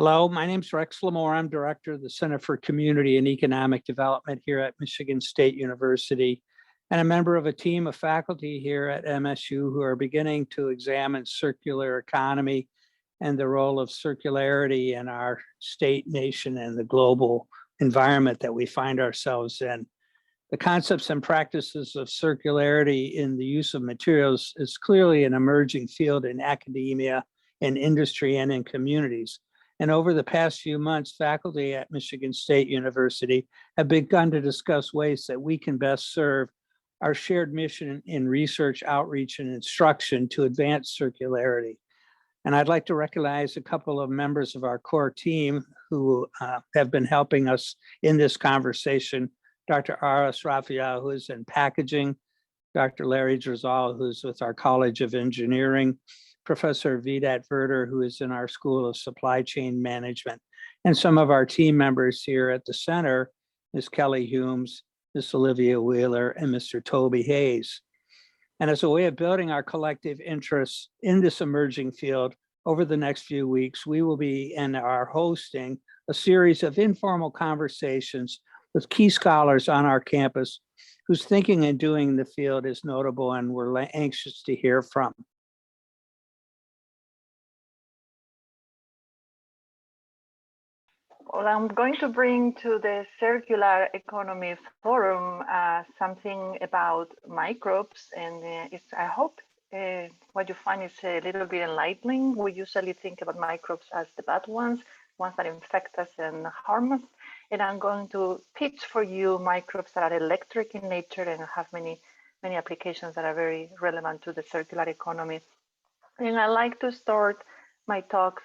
Hello, my name is Rex Lamore. I'm Director of the Center for Community and Economic Development here at Michigan State University, and a member of a team of faculty here at MSU who are beginning to examine circular economy and the role of circularity in our state, nation, and the global environment that we find ourselves in. The concepts and practices of circularity in the use of materials is clearly an emerging field in academia, in industry, and in communities. And over the past few months, faculty at Michigan State University have begun to discuss ways that we can best serve our shared mission in research, outreach, and instruction to advance circularity. And I'd like to recognize a couple of members of our core team who have been helping us in this conversation. Dr. Aras Raphael, who is in packaging, Dr. Larry Drizal, who's with our College of Engineering, Professor Vedat Verder, who is in our School of Supply Chain Management, and some of our team members here at the center, Ms. Kelly Humes, Ms. Olivia Wheeler, and Mr. Toby Hayes. And as a way of building our collective interests in this emerging field, over the next few weeks, we will be and are hosting a series of informal conversations with key scholars on our campus whose thinking and doing in the field is notable and we're anxious to hear from. Well, I'm going to bring to the Circular Economy Forum something about microbes, and I hope what you find is a little bit enlightening. We usually think about microbes as the bad ones that infect us and harm us. And I'm going to pitch for you microbes that are electric in nature and have many applications that are very relevant to the circular economy. And I like to start my talks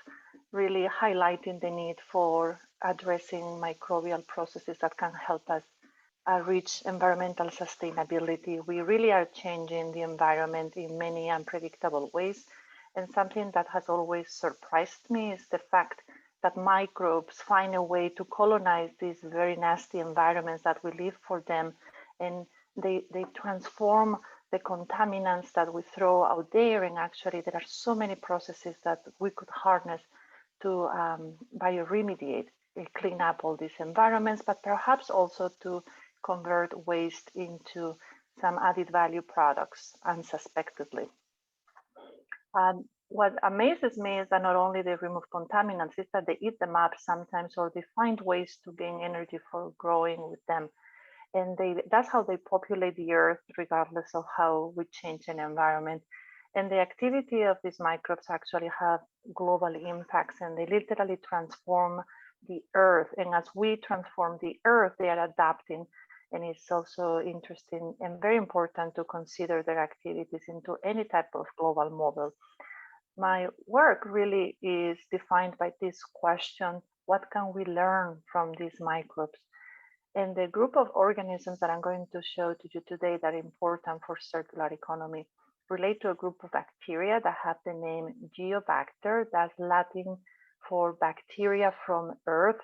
really highlighting the need for addressing microbial processes that can help us reach environmental sustainability. We really are changing the environment in many unpredictable ways. And something that has always surprised me is the fact that microbes find a way to colonize these very nasty environments that we live for them. And they transform the contaminants that we throw out there. And actually, there are so many processes that we could harness to bioremediate, clean up all these environments, but perhaps also to convert waste into some added value products unsuspectedly. What amazes me is that not only they remove contaminants, it's that they eat them up sometimes, or they find ways to gain energy for growing with them. And that's how they populate the earth, regardless of how we change an environment. And the activity of these microbes actually have global impacts, and they literally transform the earth. And as we transform the earth, they are adapting. And it's also interesting and very important to consider their activities into any type of global model. My work really is defined by this question: what can we learn from these microbes? And the group of organisms that I'm going to show to you today that are important for circular economy relate to a group of bacteria that have the name Geobacter. That's Latin for bacteria from Earth.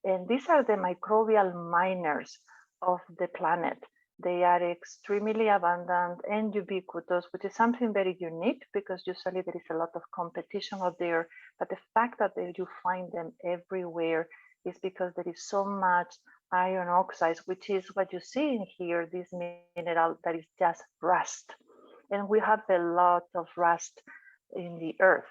And these are the microbial miners of the planet. They are extremely abundant and ubiquitous, which is something very unique because usually there is a lot of competition out there. But the fact that you find them everywhere is because there is so much iron oxides, which is what you see in here, this mineral that is just rust. And we have a lot of rust in the earth.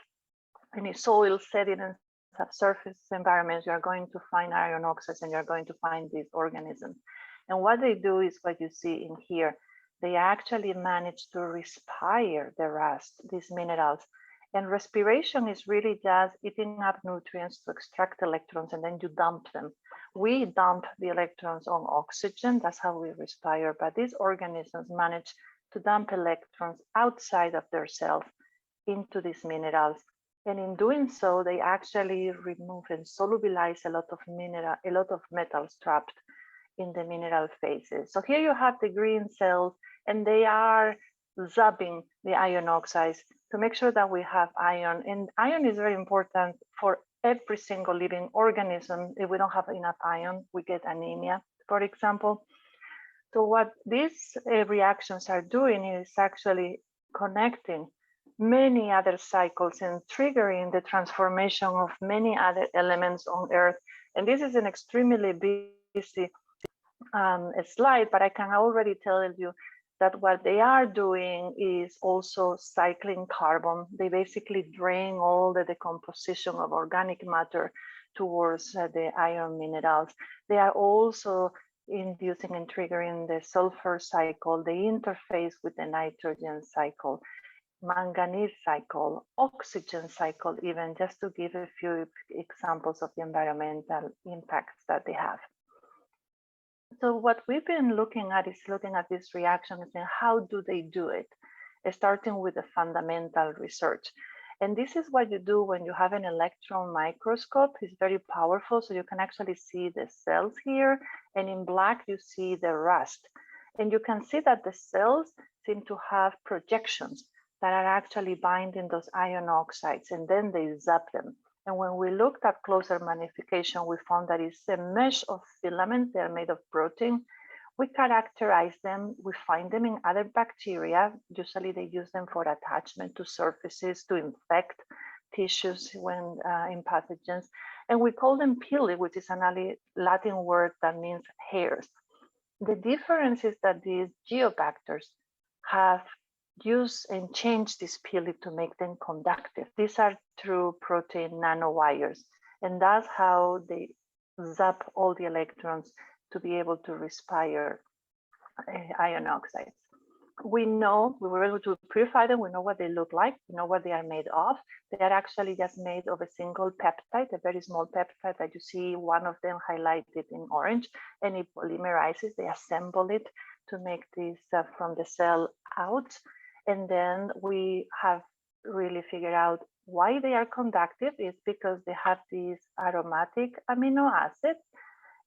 In the soil sediments, subsurface environments, you are going to find iron oxides and you're going to find these organisms. And what they do is what you see in here. They actually manage to respire the rust, these minerals. And respiration is really just eating up nutrients to extract electrons and then you dump them. We dump the electrons on oxygen, that's how we respire, but these organisms manage to dump electrons outside of their cells into these minerals. And in doing so, they actually remove and solubilize a lot of metals trapped in the mineral phases. So here you have the green cells, and they are zapping the iron oxides to make sure that we have iron. And iron is very important for every single living organism. If we don't have enough iron, we get anemia, for example. So what these reactions are doing is actually connecting many other cycles and triggering the transformation of many other elements on Earth. And this is an extremely busy slide, but I can already tell you that what they are doing is also cycling carbon. They basically drain all the decomposition of organic matter towards the iron minerals. They are also inducing and triggering the sulfur cycle, the interface with the nitrogen cycle, manganese cycle, oxygen cycle, even, just to give a few examples of the environmental impacts that they have. So what we've been looking at is looking at this reaction and saying, how do they do it? Starting with the fundamental research. And this is what you do when you have an electron microscope. It's very powerful, so you can actually see the cells here. And in black, you see the rust. And you can see that the cells seem to have projections that are actually binding those iron oxides, and then they zap them. And when we looked at closer magnification, we found that it's a mesh of filaments. They're made of protein. We characterize them. We find them in other bacteria. Usually they use them for attachment to surfaces, to infect tissues when in pathogens. And we call them pili, which is a Latin word that means hairs. The difference is that these geobacters have use and change this pili to make them conductive. These are true protein nanowires, and that's how they zap all the electrons to be able to respire iron oxides. We know, we were able to purify them, we know what they look like, we know what they are made of. They are actually just made of a single peptide, a very small peptide that you see one of them highlighted in orange, and it polymerizes, they assemble it to make this from the cell out. And then we have really figured out why they are conductive. Is because they have these aromatic amino acids,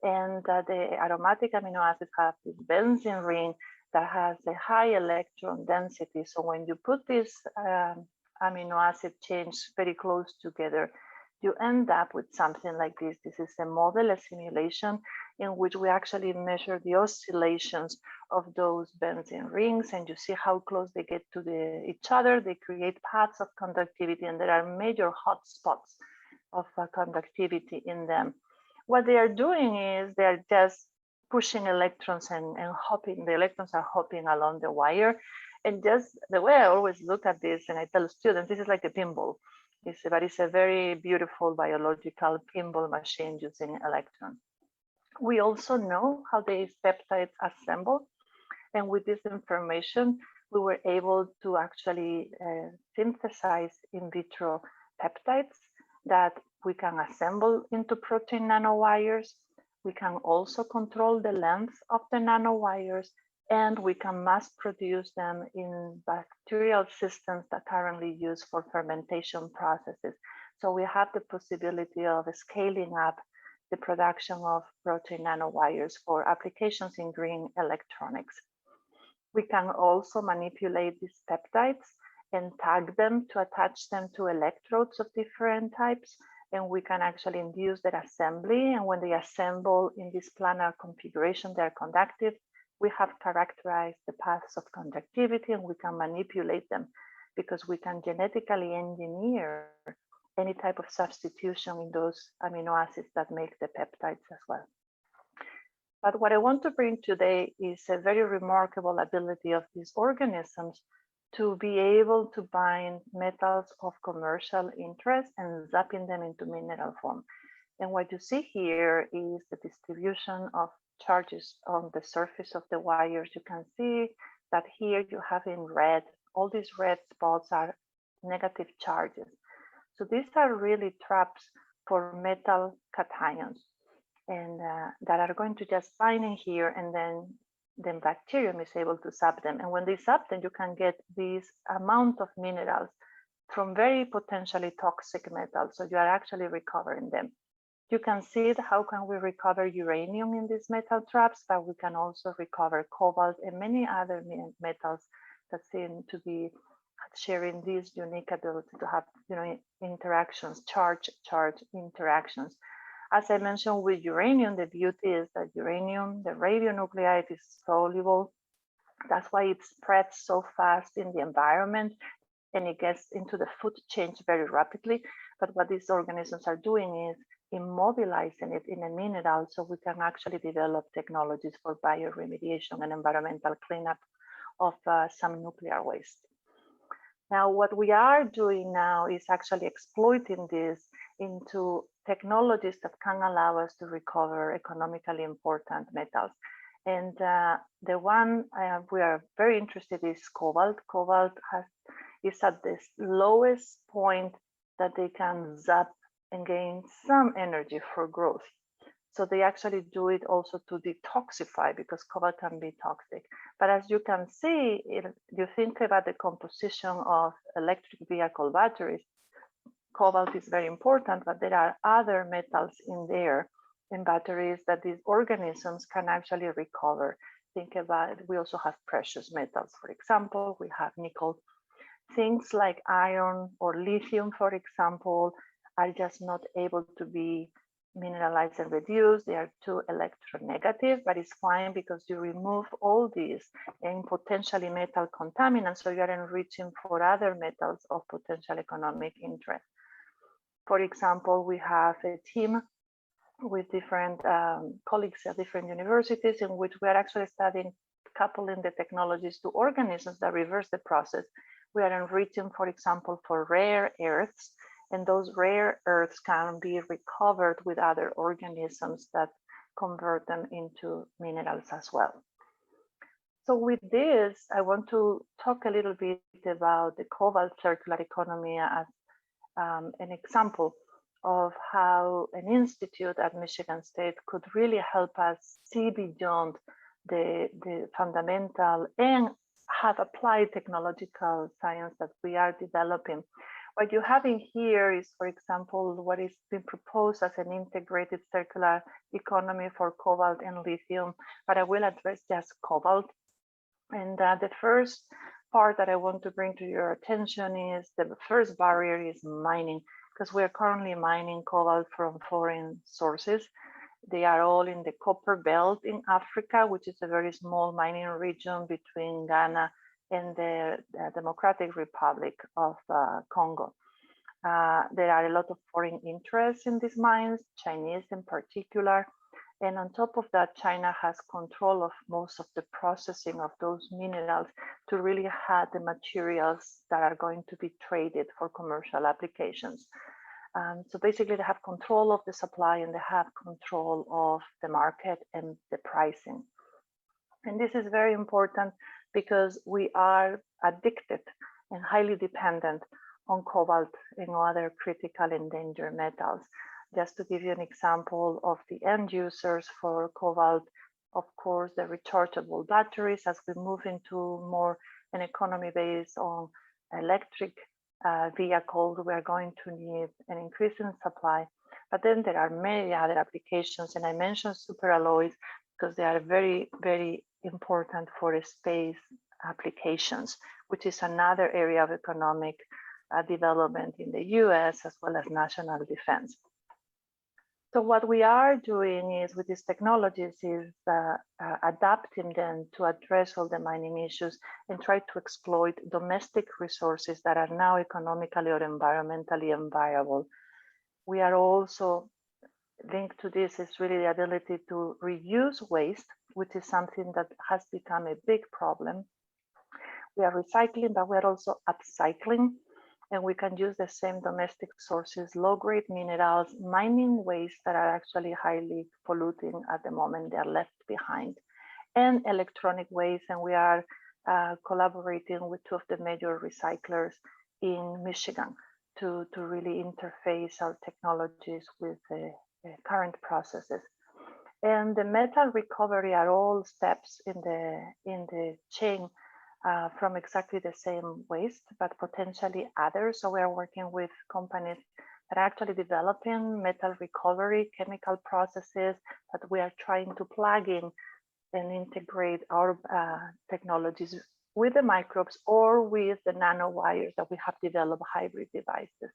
and the aromatic amino acids have this benzene ring that has a high electron density. So when you put this amino acid chains very close together, you end up with something like this. This is a model, a simulation, in which we actually measure the oscillations of those benzene rings, and you see how close they get to each other. They create paths of conductivity, and there are major hotspots of conductivity in them. What they are doing is they are just pushing electrons and hopping. The electrons are hopping along the wire. And just the way I always look at this, and I tell students, this is like a pinball. But it's a very beautiful biological pinball machine using electrons. We also know how these peptides assemble. And with this information, we were able to actually synthesize in vitro peptides that we can assemble into protein nanowires. We can also control the length of the nanowires, and we can mass produce them in bacterial systems that are currently used for fermentation processes. So we have the possibility of scaling up the production of protein nanowires for applications in green electronics. We can also manipulate these peptides and tag them to attach them to electrodes of different types, and we can actually induce their assembly. And when they assemble in this planar configuration, they're conductive. We have characterized the paths of conductivity, and we can manipulate them because we can genetically engineer any type of substitution in those amino acids that make the peptides as well. But what I want to bring today is a very remarkable ability of these organisms to be able to bind metals of commercial interest and zapping them into mineral form. And what you see here is the distribution of charges on the surface of the wires. You can see that here you have in red, all these red spots are negative charges. So these are really traps for metal cations, and that are going to just bind in here, and then the bacterium is able to zap them. And when they zap them, you can get this amount of minerals from very potentially toxic metals. So you are actually recovering them. You can see how can we recover uranium in these metal traps, but we can also recover cobalt and many other metals that seem to be sharing this unique ability to have, interactions, charge interactions. As I mentioned with uranium, the beauty is that uranium, the radionuclide, is soluble. That's why it spreads so fast in the environment, and it gets into the food chain very rapidly. But what these organisms are doing is immobilizing it in a mineral so we can actually develop technologies for bioremediation and environmental cleanup of some nuclear waste. Now, what we are doing now is actually exploiting this into technologies that can allow us to recover economically important metals. And the one we are very interested in is cobalt. Cobalt is at the lowest point that they can zap and gain some energy for growth. So they actually do it also to detoxify, because cobalt can be toxic. But as you can see, you think about the composition of electric vehicle batteries, cobalt is very important, but there are other metals in there in batteries that these organisms can actually recover. Think about it. We also have precious metals. For example, we have nickel. Things like iron or lithium, for example, are just not able to be mineralized and reduced. They are too electronegative, but it's fine because you remove all these and potentially metal contaminants, so you are enriching for other metals of potential economic interest. For example, we have a team with different colleagues at different universities in which we are actually studying coupling the technologies to organisms that reverse the process. We are enriching, for example, for rare earths, and those rare earths can be recovered with other organisms that convert them into minerals as well. So with this, I want to talk a little bit about the cobalt circular economy as an example of how an institute at Michigan State could really help us see beyond the fundamental and have applied technological science that we are developing. What you have in here is, for example, what is being proposed as an integrated circular economy for cobalt and lithium, but I will address just cobalt. And the first part that I want to bring to your attention is the first barrier is mining, because we are currently mining cobalt from foreign sources. They are all in the copper belt in Africa, which is a very small mining region between Ghana and the Democratic Republic of Congo. There are a lot of foreign interests in these mines, Chinese in particular. And on top of that, China has control of most of the processing of those minerals to really have the materials that are going to be traded for commercial applications. So basically they have control of the supply and they have control of the market and the pricing. And this is very important because we are addicted and highly dependent on cobalt and other critical endangered metals. Just to give you an example of the end users for cobalt, of course, the rechargeable batteries. As we move into more an economy based on electric vehicles, we are going to need an increase in supply. But then there are many other applications, and I mentioned superalloys because they are very, very important for space applications, which is another area of economic development in the US as well as national defense. So what we are doing is with these technologies is adapting them to address all the mining issues and try to exploit domestic resources that are now economically or environmentally unviable. We are also linked to this is really the ability to reuse waste, which is something that has become a big problem. We are recycling, but we're also upcycling. And we can use the same domestic sources, low-grade minerals, mining waste that are actually highly polluting at the moment, they're left behind, and electronic waste. And we are collaborating with two of the major recyclers in Michigan to really interface our technologies with the current processes. And the metal recovery are all steps in the chain from exactly the same waste, but potentially others. So we are working with companies that are actually developing metal recovery chemical processes that we are trying to plug in and integrate our technologies with the microbes or with the nanowires that we have developed hybrid devices.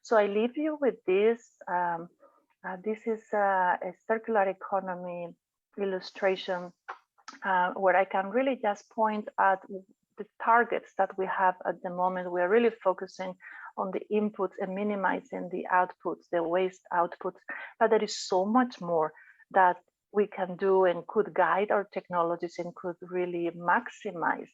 So I leave you with this. This is a circular economy illustration where I can really just point at the targets that we have at the moment, we are really focusing on the inputs and minimizing the outputs, the waste outputs. But there is so much more that we can do and could guide our technologies and could really maximize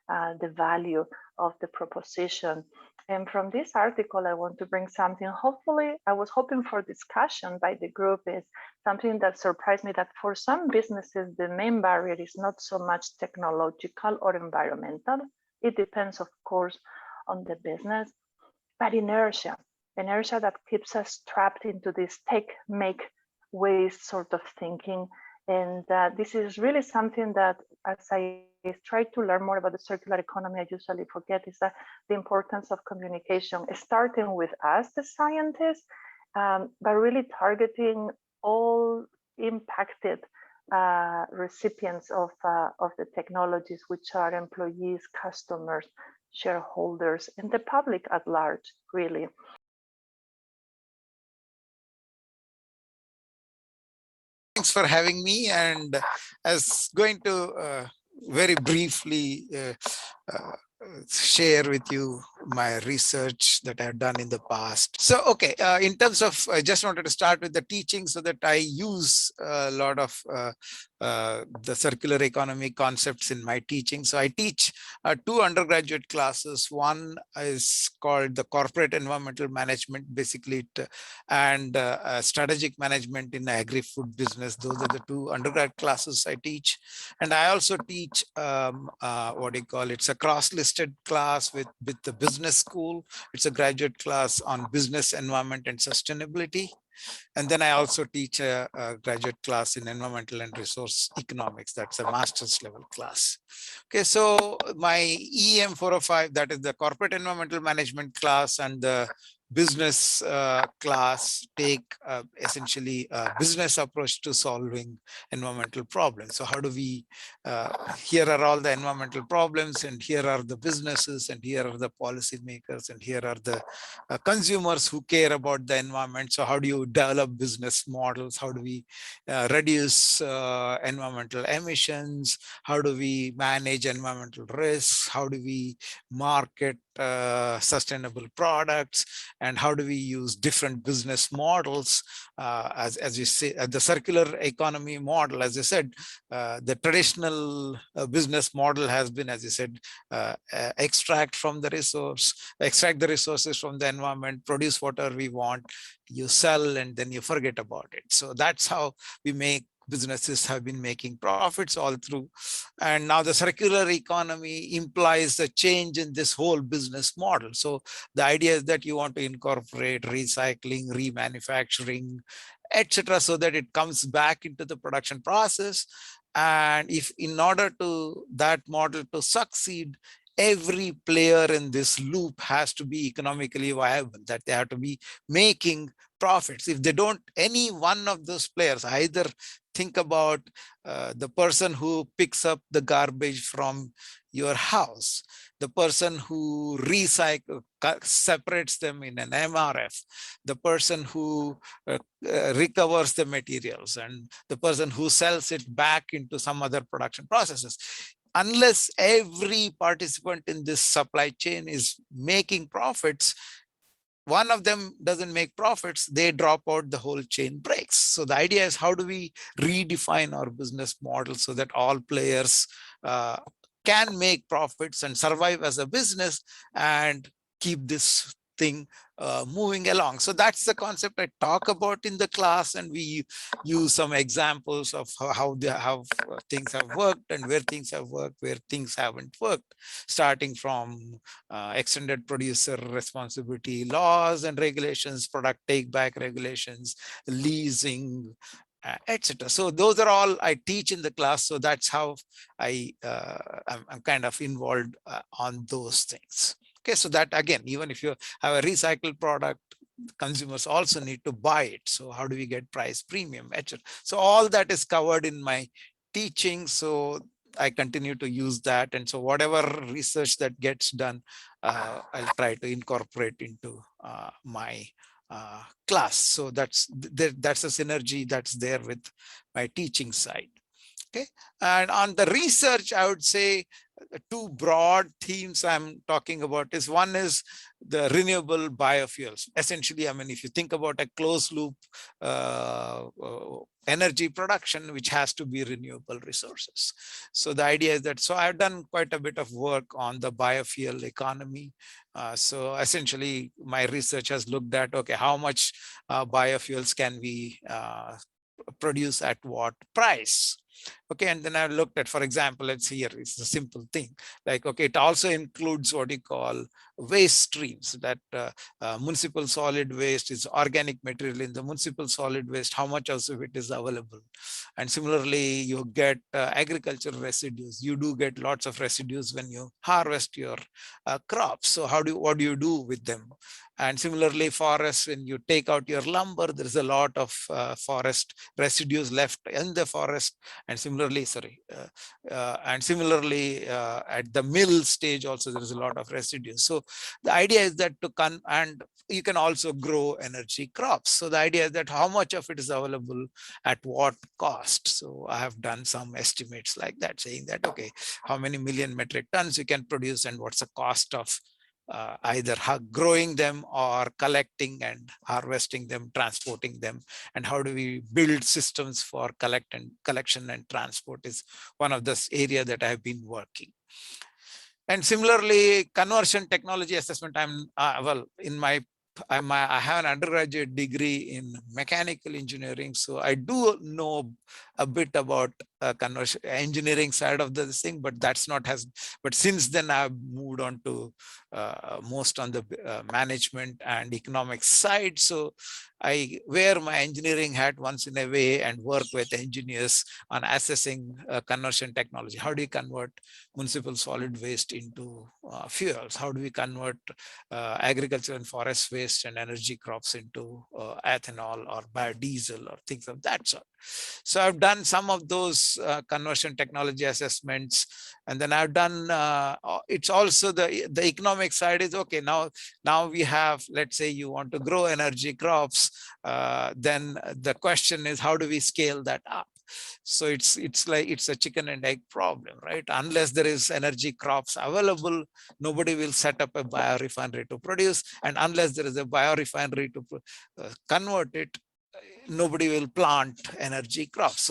the value of the proposition. And from this article, I want to bring something. Hopefully, I was hoping for discussion by the group is something that surprised me, that for some businesses, the main barrier is not so much technological or environmental. It depends, of course, on the business, but inertia that keeps us trapped into this take, make, waste sort of thinking. And this is really something that, as I try to learn more about the circular economy, I usually forget, is that the importance of communication, starting with us, the scientists, but really targeting all impacted recipients of the technologies, which are employees, customers, shareholders, and the public at large, really. Thanks for having me, and I was going to very briefly share with you my research that I've done in the past. So, okay, in terms of, I just wanted to start with the teaching so that I use a lot of the circular economy concepts in my teaching. So I teach 2 undergraduate classes. One is called the corporate environmental management, basically, and strategic management in the agri-food business. Those are the 2 undergrad classes I teach. And I also teach what do you call it? It's a cross-listed class with the business school. It's a graduate class on business, environment, and sustainability. And then I also teach a graduate class in environmental and resource economics. That's a master's level class. Okay, so my EM 405, that is the corporate environmental management class, and the business class take essentially a business approach to solving environmental problems. So how do we, here are all the environmental problems, and here are the businesses, and here are the policymakers, and here are the consumers who care about the environment. So how do you develop business models? How do we reduce environmental emissions? How do we manage environmental risks? How do we market sustainable products? And how do we use different business models? As you say, the circular economy model, as I said, the traditional business model has been, as you said, extract the resources from the environment, produce whatever we want, you sell, and then you forget about it. So that's how businesses have been making profits all through. And now the circular economy implies a change in this whole business model. So the idea is that you want to incorporate recycling, remanufacturing, etc., so that it comes back into the production process. And if in order to that model to succeed, every player in this loop has to be economically viable, that they have to be making profits. If they don't, any one of those players, either think about the person who picks up the garbage from your house, the person who separates them in an MRF, the person who recovers the materials, and the person who sells it back into some other production processes. Unless every participant in this supply chain is making profits, one of them doesn't make profits, they drop out, the whole chain breaks. So the idea is, how do we redefine our business model so that all players can make profits and survive as a business and keep this thing moving along. So that's the concept I talk about in the class, and we use some examples of how things have worked, and where things have worked, where things haven't worked, starting from extended producer responsibility laws and regulations, product take back regulations, leasing, etc. So those are all I teach in the class. So that's how I'm kind of involved on those things. Okay, so that again, even if you have a recycled product, consumers also need to buy it. So how do we get price premium, etc. So all that is covered in my teaching. So I continue to use that. And so whatever research that gets done, I'll try to incorporate into my class. So that's a synergy that's there with my teaching side. Okay, and on the research, I would say two broad themes I'm talking about is one is the renewable biofuels. Essentially, I mean, if you think about a closed loop energy production, which has to be renewable resources. So the idea is that, so I've done quite a bit of work on the biofuel economy. So essentially, my research has looked at, okay, how much biofuels can we produce at what price? Okay, and then I looked at, for example, let's see here, it's a simple thing. Like, okay, it also includes what you call waste streams, that municipal solid waste is organic material. In the municipal solid waste, how much of it is available? And similarly, you get agricultural residues. You do get lots of residues when you harvest your crops. So what do you do with them? And similarly, forests, when you take out your lumber, there's a lot of forest residues left in the forest. And similarly, at the mill stage also, there is a lot of residues. So the idea is that and you can also grow energy crops. So the idea is that how much of it is available at what cost. So I have done some estimates like that, saying that, okay, how many million metric tons you can produce and what's the cost of either growing them or collecting and harvesting them, transporting them, and how do we build systems for collection and transport is one of this area that I've been working. And similarly, conversion technology assessment, I have an undergraduate degree in mechanical engineering, so I do know a bit about conversion engineering side of this thing, but that's not but since then I've moved on to most on the management and economics side. So I wear my engineering hat once in a way and work with engineers on assessing conversion technology. How do you convert municipal solid waste into fuels? How do we convert agriculture and forest waste and energy crops into ethanol or biodiesel or things of that sort? So I've done some of those conversion technology assessments, and then I've done, it's also the economic side is, okay, now we have, let's say you want to grow energy crops, then the question is, how do we scale that up? So it's like it's a chicken and egg problem, right? Unless there is energy crops available, nobody will set up a biorefinery to produce, and unless there is a biorefinery to convert it, nobody will plant energy crops.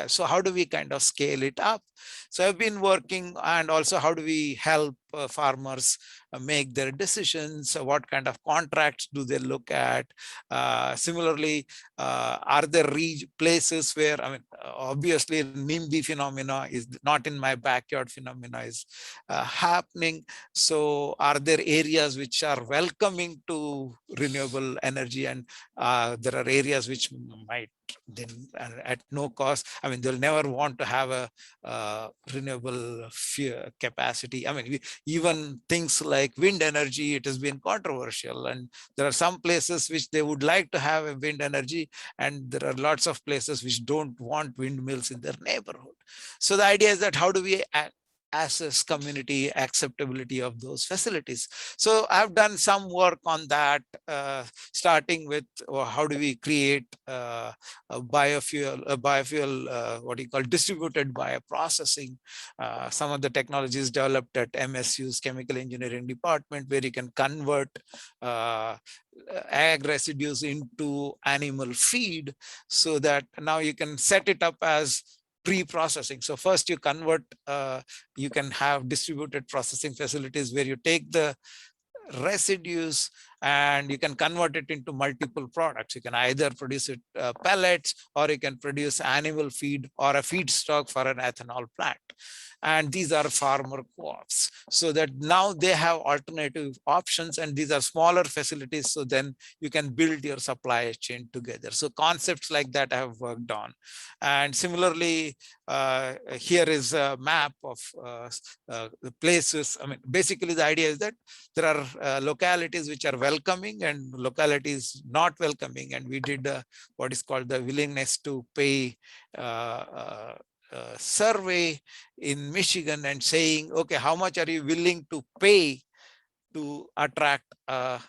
So how do we kind of scale it up? So I've been working, and also how do we help farmers make their decisions? What kind of contracts do they look at? Similarly, are there places where, I mean, obviously NIMBY phenomena is not in my backyard, phenomena is happening. So are there areas which are welcoming to renewable energy, and there are areas which might then at no cost, I mean, they'll never want to have a renewable capacity. I mean, even things like wind energy, it has been controversial, and there are some places which they would like to have a wind energy, and there are lots of places which don't want windmills in their neighborhood. So the idea is that how do we assess community acceptability of those facilities? So I've done some work on that, starting with how do we create a biofuel, what do you call, distributed bioprocessing. Some of the technologies developed at MSU's chemical engineering department, where you can convert ag residues into animal feed, so that now you can set it up as pre-processing. So first you convert, you can have distributed processing facilities where you take the residues and you can convert it into multiple products. You can either produce it pellets, or you can produce animal feed or a feedstock for an ethanol plant. And these are farmer co-ops, so that now they have alternative options, and these are smaller facilities, so then you can build your supply chain together. So concepts like that I have worked on. And similarly, here is a map of the places. I mean, basically the idea is that there are localities which are welcoming and localities not welcoming, and we did what is called the willingness to pay survey in Michigan, and saying, okay, how much are you willing to pay to attract a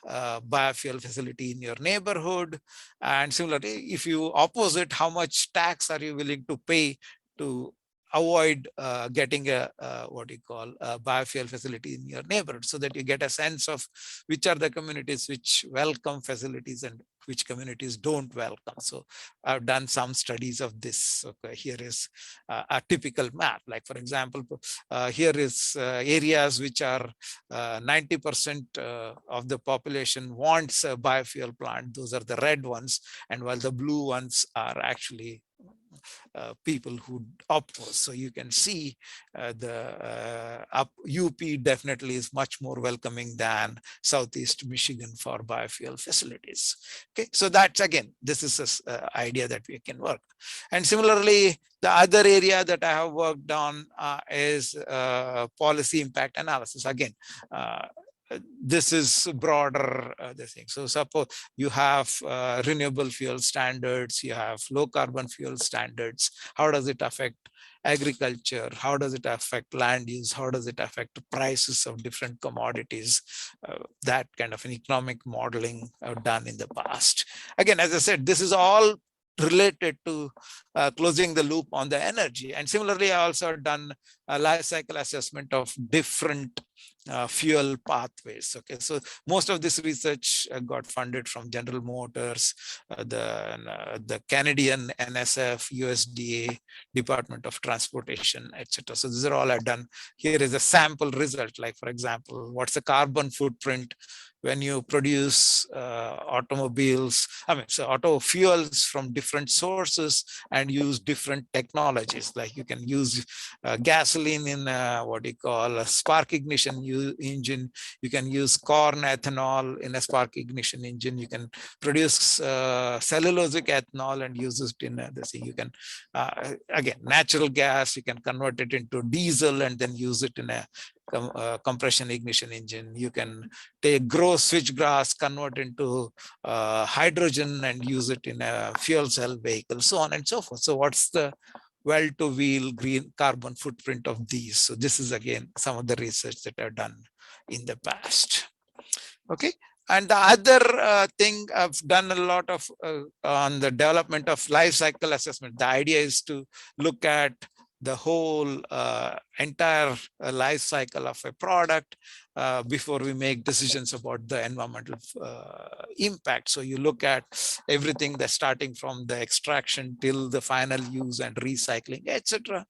biofuel facility in your neighborhood? And similarly, if you oppose it, how much tax are you willing to pay to avoid getting a what you call a biofuel facility in your neighborhood, so that you get a sense of which are the communities which welcome facilities and which communities don't welcome. So I've done some studies of this. Okay, here is a typical map. Like for example, here is areas which are 90% of the population wants a biofuel plant. Those are the red ones, and while the blue ones are actually people who oppose. So you can see UP definitely is much more welcoming than Southeast Michigan for biofuel facilities. Okay, so that's again, this is an idea that we can work. And similarly, the other area that I have worked on is policy impact analysis. Again, this is broader this thing. So suppose you have renewable fuel standards, you have low carbon fuel standards. How does it affect agriculture? How does it affect land use? How does it affect prices of different commodities? That kind of an economic modeling I've done in the past. Again, as I said, this is all related to closing the loop on the energy. And similarly, I also done a life cycle assessment of different fuel pathways. Okay, so most of this research got funded from General Motors, the Canadian NSF, USDA, Department of Transportation, etc. So these are all I've done. Here is a sample result. Like for example, what's the carbon footprint when you produce automobiles, so auto fuels from different sources and use different technologies. Like you can use gasoline in what you call a spark ignition engine. You can use corn ethanol in a spark ignition engine. You can produce cellulosic ethanol and use it in this thing. You can, again, natural gas, you can convert it into diesel and then use it in a compression ignition engine. You can grow switchgrass, convert into hydrogen and use it in a fuel cell vehicle, so on and so forth. So what's the well-to-wheel green carbon footprint of these? So this is again some of the research that I've done in the past. Okay. And the other thing I've done a lot of on the development of life cycle assessment. The idea is to look at the whole entire life cycle of a product before we make decisions about the environmental impact. So you look at everything that's starting from the extraction till the final use and recycling, etc.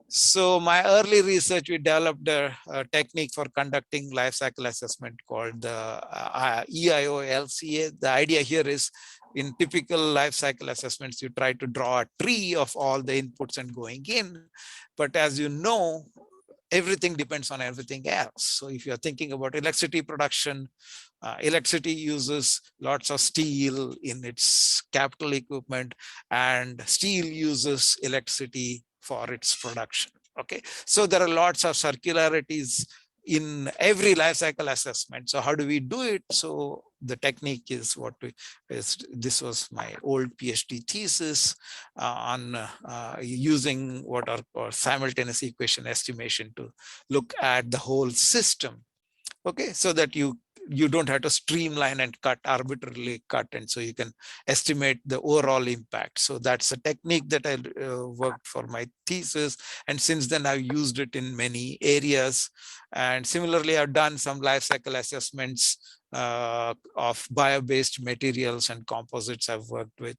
So my early research, we developed a technique for conducting life cycle assessment called the EIO-LCA. The idea here is, in typical life cycle assessments, you try to draw a tree of all the inputs and going in. But as you know, everything depends on everything else. So if you're thinking about electricity production, electricity uses lots of steel in its capital equipment, and steel uses electricity for its production. Okay, so there are lots of circularities in every life cycle assessment. So how do we do it? So the technique is what this was my old PhD thesis on using what are called simultaneous equation estimation to look at the whole system. Okay, so that you don't have to streamline and arbitrarily cut, and so you can estimate the overall impact. So that's a technique that I worked for my thesis, and since then I've used it in many areas. And similarly, I've done some life cycle assessments of bio-based materials and composites. I've worked with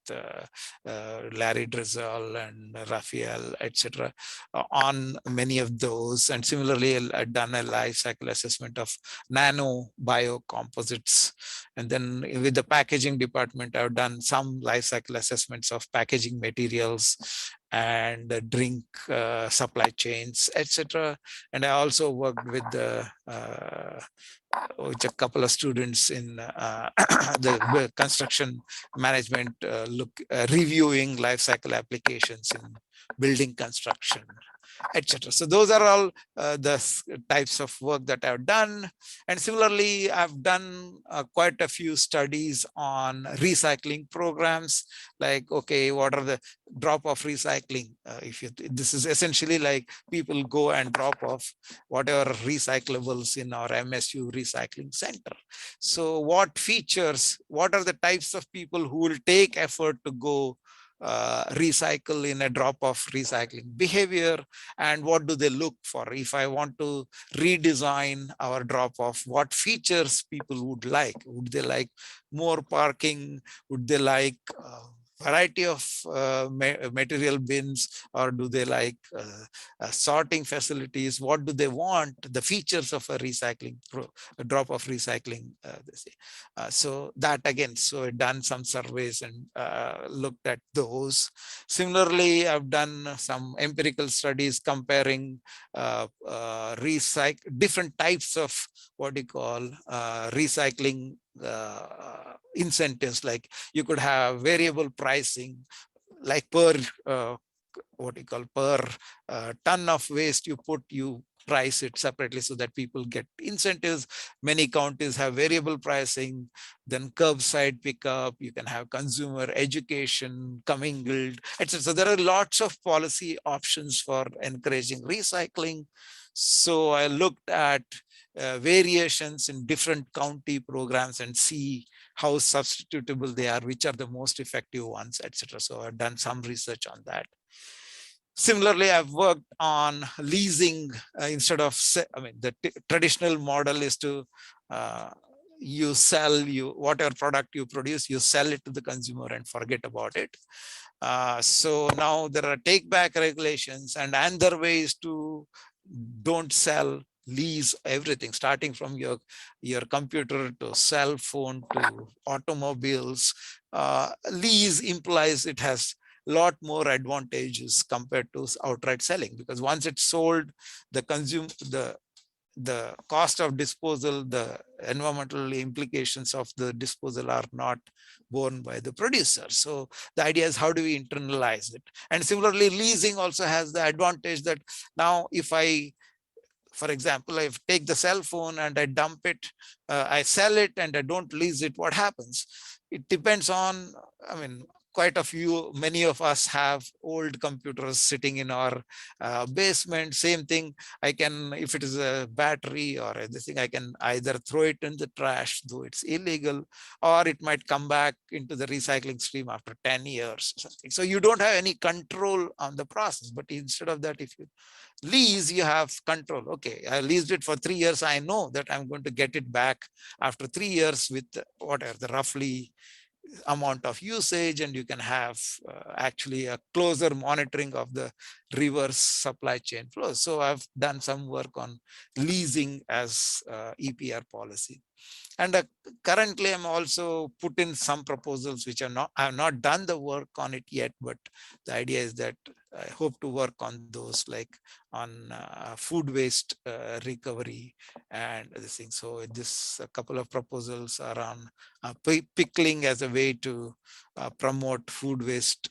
Larry Drizzle and Raphael, etc., on many of those. And similarly, I've done a life cycle assessment of nano bio composites. And then with the packaging department, I've done some life cycle assessments of packaging materials and drink supply chains, etc. And I also worked with the with a couple of students in the construction management, reviewing life cycle applications in building construction, etc. So those are all the types of work that I've done. And similarly, I've done quite a few studies on recycling programs. Like, okay, what are the drop-off recycling? This is essentially like people go and drop off whatever recyclables in our MSU recycling center. So what features, what are the types of people who will take effort to go recycle in a drop-off recycling behavior, and what do they look for? If I want to redesign our drop-off, what features people would like? Would they like more parking? Would they like variety of material bins, or do they like sorting facilities? What do they want? The features of a recycling a drop-off recycling. So that again, so I've done some surveys and looked at those. Similarly, I've done some empirical studies comparing different types of what you call recycling incentives. Like you could have variable pricing, like per what you call per ton of waste you put, you price it separately so that people get incentives. Many counties have variable pricing, then curbside pickup, you can have consumer education, commingled, etc. So there are lots of policy options for encouraging recycling. So I looked at variations in different county programs and see how substitutable they are, which are the most effective ones, etc. So I've done some research on that. Similarly, I've worked on leasing instead of, I mean, the traditional model is to you sell whatever product you produce, you sell it to the consumer and forget about it. So now there are take back regulations, and another way is to don't sell, lease everything, starting from your computer to cell phone to automobiles. Lease implies it has a lot more advantages compared to outright selling, because once it's sold, the cost of disposal, the environmental implications of the disposal are not borne by the producer. So the idea is, how do we internalize it? And similarly, leasing also has the advantage that now if I, for example, I take the cell phone and I dump it, I sell it and I don't lease it, what happens? It depends on, I mean, many of us have old computers sitting in our basement. Same thing, I can, if it is a battery or anything, I can either throw it in the trash, though it's illegal, or it might come back into the recycling stream after 10 years or something. So you don't have any control on the process. But instead of that, if you lease, you have control. Okay, I leased it for 3 years. I know that I'm going to get it back after 3 years with whatever the roughly amount of usage, and you can have actually a closer monitoring of the reverse supply chain flow. So I've done some work on leasing as EPR policy. And currently I'm also put in some proposals which I have not done the work on it yet, but the idea is that I hope to work on those, like on food waste recovery and this thing. So this a couple of proposals around pickling as a way to promote food waste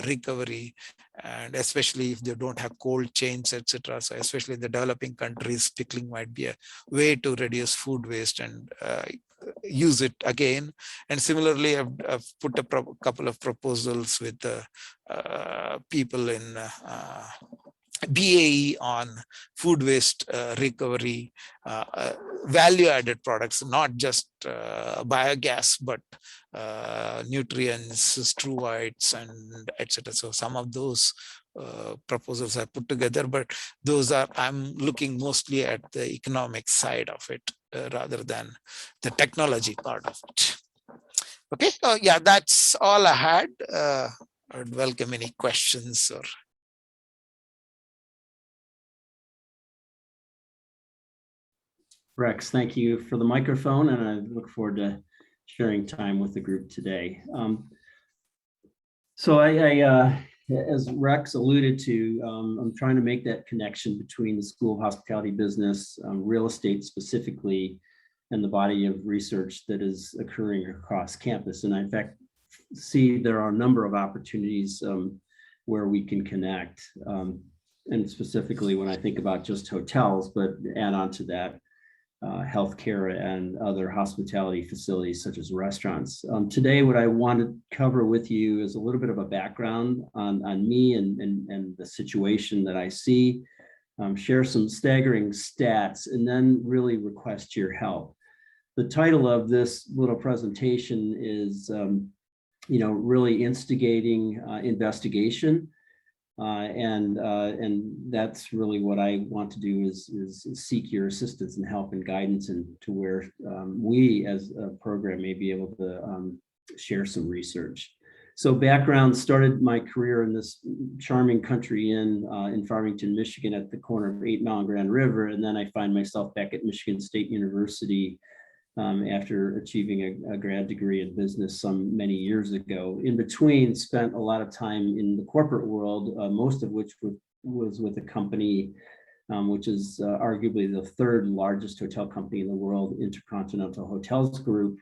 recovery, and especially if they don't have cold chains, etc. So especially in the developing countries, pickling might be a way to reduce food waste and use it again. And similarly, I've put a couple of proposals with people in BAE on food waste recovery, value-added products, not just biogas, but nutrients, struites, and etc. So some of those proposals I put together, but those are, I'm looking mostly at the economic side of it rather than the technology part of it. Okay, so yeah, that's all I had. I'd welcome any questions or. Rex, thank you for the microphone, and I look forward to sharing time with the group today. So as Rex alluded to, I'm trying to make that connection between the School of Hospitality business, real estate specifically, and the body of research that is occurring across campus. And I, in fact, see there are a number of opportunities where we can connect. And specifically when I think about just hotels, but add on to that, healthcare and other hospitality facilities such as restaurants. Today, what I want to cover with you is a little bit of a background on me and the situation that I see, share some staggering stats, and then really request your help. The title of this little presentation is really instigating investigation. And that's really what I want to do is seek your assistance and help and guidance, and to where we as a program may be able to share some research. So background, started my career in this charming country in Farmington, Michigan, at the corner of 8 Mile and Grand River. And then I find myself back at Michigan State University after achieving a grad degree in business many years ago. In between, spent a lot of time in the corporate world, most of which was with a company which is arguably the third largest hotel company in the world, Intercontinental Hotels Group,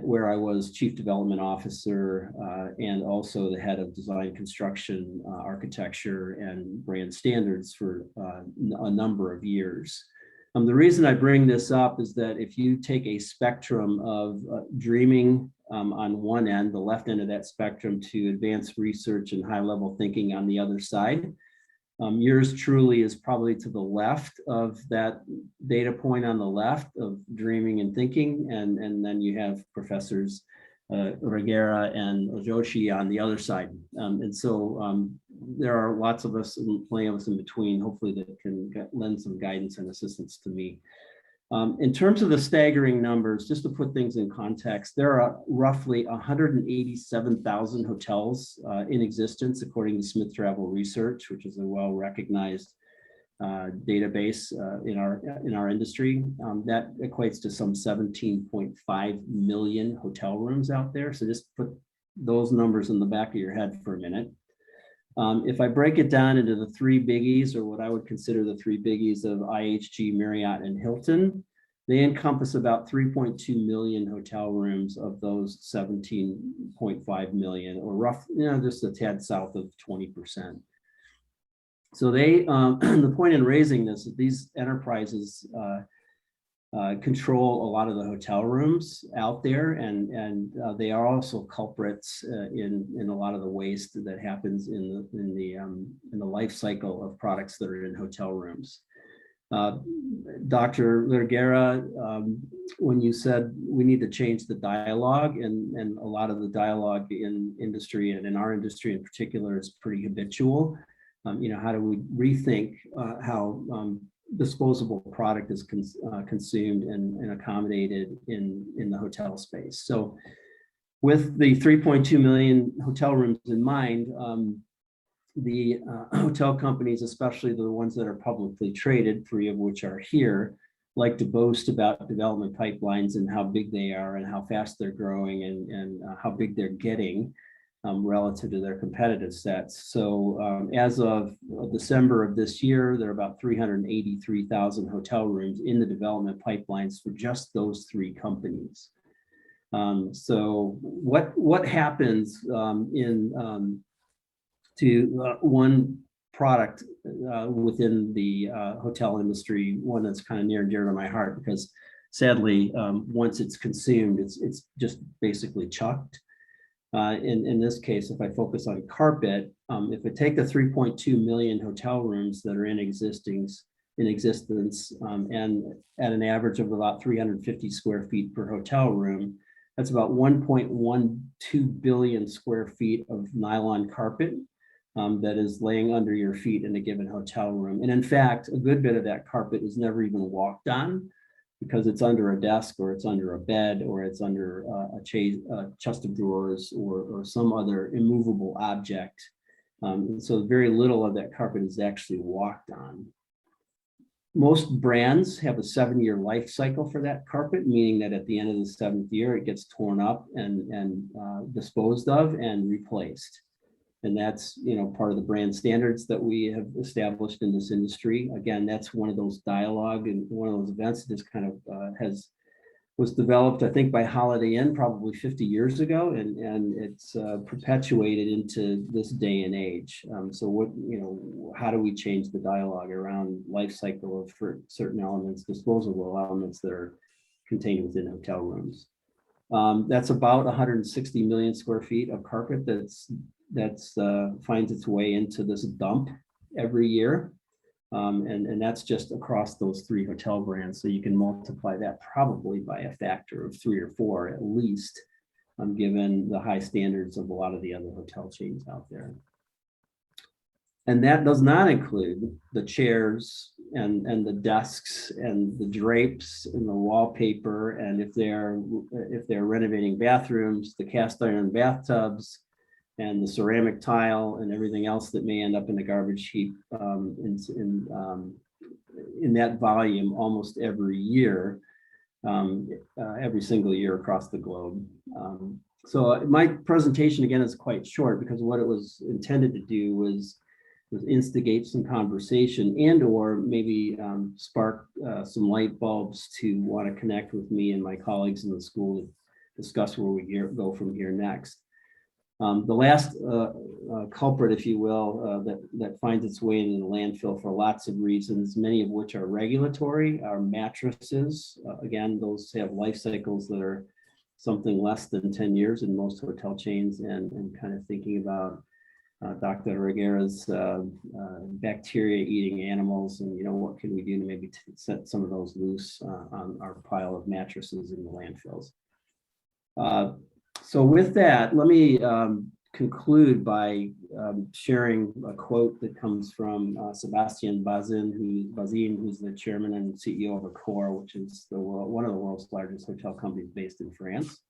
where I was chief development officer and also the head of design, construction, architecture, and brand standards for a number of years. The reason I bring this up is that if you take a spectrum of dreaming on one end, the left end of that spectrum, to advanced research and high-level thinking on the other side, yours truly is probably to the left of that data point on the left of dreaming and thinking. And then you have professors Regera and Ojoshi on the other side. And so there are lots of us, plenty of us in between, hopefully, that can lend some guidance and assistance to me. In terms of the staggering numbers, just to put things in context, there are roughly 187,000 hotels in existence, according to Smith Travel Research, which is a well-recognized database in our industry. That equates to some 17.5 million hotel rooms out there. So just put those numbers in the back of your head for a minute. If I break it down into the three biggies, or what I would consider the three biggies of IHG, Marriott, and Hilton, they encompass about 3.2 million hotel rooms of those 17.5 million, or roughly, just a tad south of 20%. So they, the point in raising this is these enterprises control a lot of the hotel rooms out there, and they are also culprits in a lot of the waste that happens in the life cycle of products that are in hotel rooms. Dr. Lerguera, when you said we need to change the dialogue, and a lot of the dialogue in industry, and in our industry in particular, is pretty habitual. How do we rethink how disposable product is consumed and accommodated in the hotel space? So with the 3.2 million hotel rooms in mind, the hotel companies, especially the ones that are publicly traded, three of which are here, like to boast about development pipelines and how big they are and how fast they're growing and how big they're getting relative to their competitive sets. So as of December of this year, there are about 383,000 hotel rooms in the development pipelines for just those three companies. So what happens to one product within the hotel industry, one that's kind of near and dear to my heart, because sadly, once it's consumed, it's just basically chucked. In this case, if I focus on carpet, if I take the 3.2 million hotel rooms that are in existence, and at an average of about 350 square feet per hotel room, that's about 1.12 billion square feet of nylon carpet that is laying under your feet in a given hotel room. And in fact, a good bit of that carpet is never even walked on, because it's under a desk, or it's under a bed, or it's under a chest of drawers, or some other immovable object. And so very little of that carpet is actually walked on. Most brands have a 7-year life cycle for that carpet, meaning that at the end of the 7th year, it gets torn up and disposed of and replaced. And that's, part of the brand standards that we have established in this industry. Again, that's one of those dialogue and one of those events that just kind of was developed, I think, by Holiday Inn probably 50 years ago, and it's perpetuated into this day and age. So how do we change the dialogue around life cycle of certain elements, disposable elements that are contained within hotel rooms? That's about 160 million square feet of carpet that's finds its way into this dump every year. And that's just across those three hotel brands. So you can multiply that probably by a factor of 3 or 4 at least given the high standards of a lot of the other hotel chains out there. And that does not include the chairs and the desks and the drapes and the wallpaper. And if they're renovating bathrooms, the cast iron bathtubs and the ceramic tile and everything else that may end up in the garbage heap in that volume almost every year, every single year across the globe. So my presentation again is quite short because what it was intended to do was instigate some conversation and or maybe spark some light bulbs to want to connect with me and my colleagues in the school to discuss where we go from here next. The last culprit, if you will, that finds its way into the landfill for lots of reasons, many of which are regulatory, are mattresses. Again, those have life cycles that are something less than 10 years in most hotel chains, and kind of thinking about Dr. Reguera's bacteria eating animals, and what can we do to maybe set some of those loose on our pile of mattresses in the landfills. So with that, let me conclude by sharing a quote that comes from Sebastian Bazin, who's the chairman and CEO of Accor, which is one of the world's largest hotel companies based in France.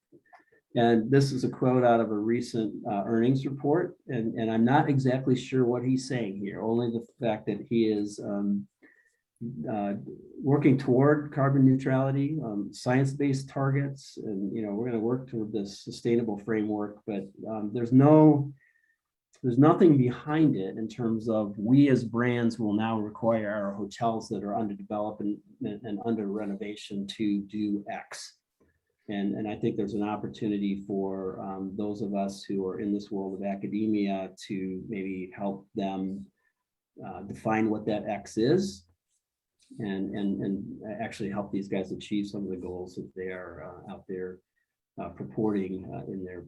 And this is a quote out of a recent earnings report. And I'm not exactly sure what he's saying here, only the fact that he is working toward carbon neutrality, science-based targets, and we're going to work toward this sustainable framework, but there's nothing behind it in terms of we as brands will now require our hotels that are underdeveloped and under renovation to do X. And I think there's an opportunity for those of us who are in this world of academia to maybe help them define what that X is, and actually help these guys achieve some of the goals that they are out there purporting in their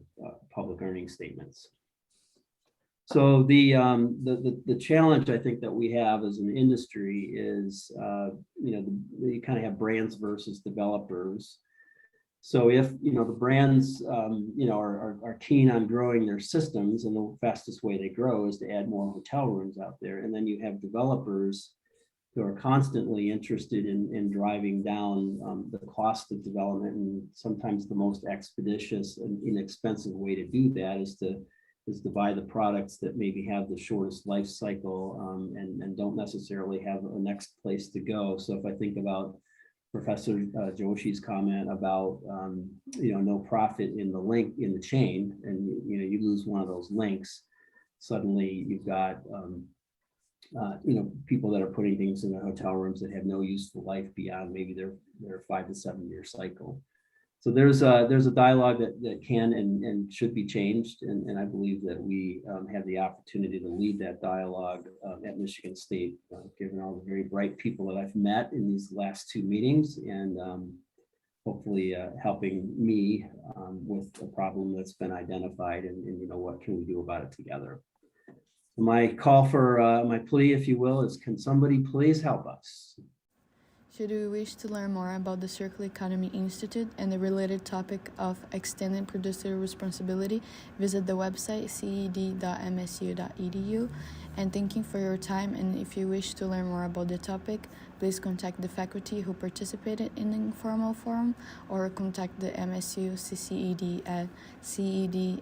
public earnings statements. So the challenge I think that we have as an industry is, you kind of have brands versus developers. So if the brands are keen on growing their systems, and the fastest way they grow is to add more hotel rooms out there, and then you have developers who are constantly interested in driving down the cost of development, and sometimes the most expeditious and inexpensive way to do that is to buy the products that maybe have the shortest life cycle and don't necessarily have a next place to go. So if I think about Professor Joshi's comment about no profit in the chain, and you lose one of those links, suddenly you've got people that are putting things in their hotel rooms that have no useful life beyond maybe their 5 to 7 year cycle. So there's a dialogue that can and should be changed, and I believe that we have the opportunity to lead that dialogue at Michigan State, given all the very bright people that I've met in these last 2 meetings, and hopefully helping me with a problem that's been identified, and what can we do about it together. My call for my plea, if you will, is can somebody please help us? Should you wish to learn more about the Circular Economy Institute and the related topic of extended producer responsibility, visit the website ced.msu.edu. And thank you for your time, and if you wish to learn more about the topic, please contact the faculty who participated in the informal forum, or contact the MSU CCED at ced@msu.edu.